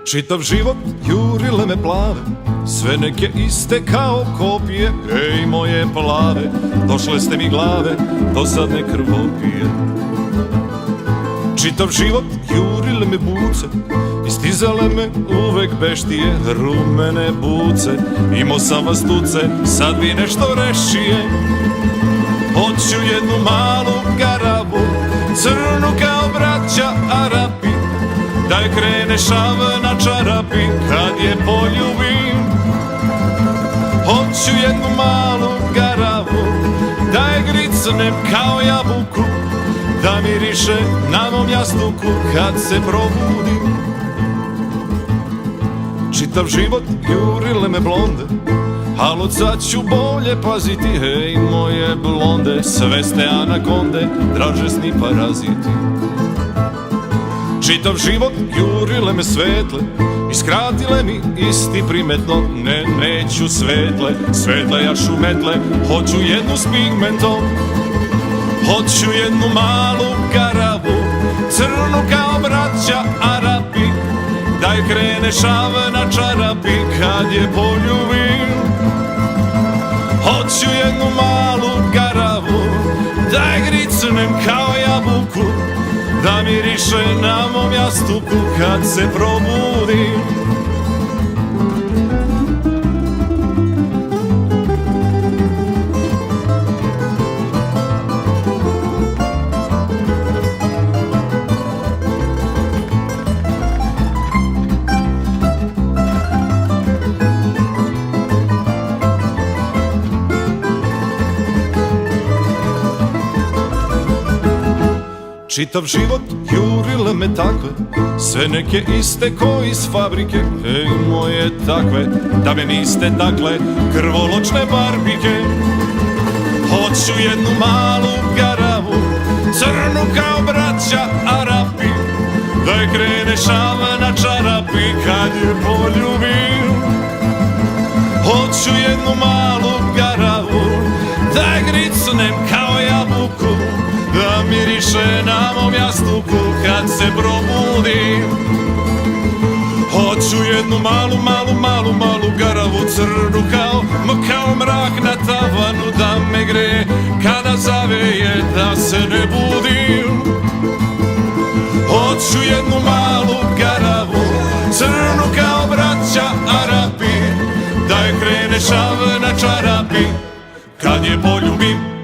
Čitav život jurile me plave, sve neke iste kao kopije. Ej moje plave, došle ste mi glave, dosadne krvopije. Čitav život jurile me buce, istizale me uvek beštije. Rumene buce, imao sam vas tuce, sad bi nešto rešije. Hoću jednu malu garabu, crnu kao braća Arapi, da je krene šav na čarapi kad je poljubim. Hoću jednu malu garavu, da je gricnem kao jabuku, da miriše na mom jastuku kad se probudim. Čitav život jurile me blonde, al od sad ću bolje paziti. Hej moje blonde, sve ste anakonde, dražesni paraziti. Čitav život jurile me svetle, iskratile mi isti primetno. Ne, neću svetle, svetle ja šumetle, hoću jednu s pigmentom. Hoću jednu malu garavu, crnu kao braća Arapi, da je krene šav na čarapi kad je poljubim. Hoću jednu malu garavu, da je gricnem kao jabuku, da miriše na mom jastuku kad se probudim. Čitav život jurile me takve, sve neke iste ko iz fabrike. Ej moje takve, da me niste dakle, krvoločne barbike. Hoću jednu malu garavu, crnu kao braća Arapi, da je krene šav na čarapi kad je poljubim. Hoću jednu malu garavu, da je gricnem kao jabuku, da miriše na mom jastuku kad se probudim. Hoću jednu malu garavu, crnu kao mrak na tavanu, da me greje kada zaveje, da se ne budim. Hoću jednu malu garavu, crnu kao braća Arapi, da je krene šav na čarapi kad je poljubim.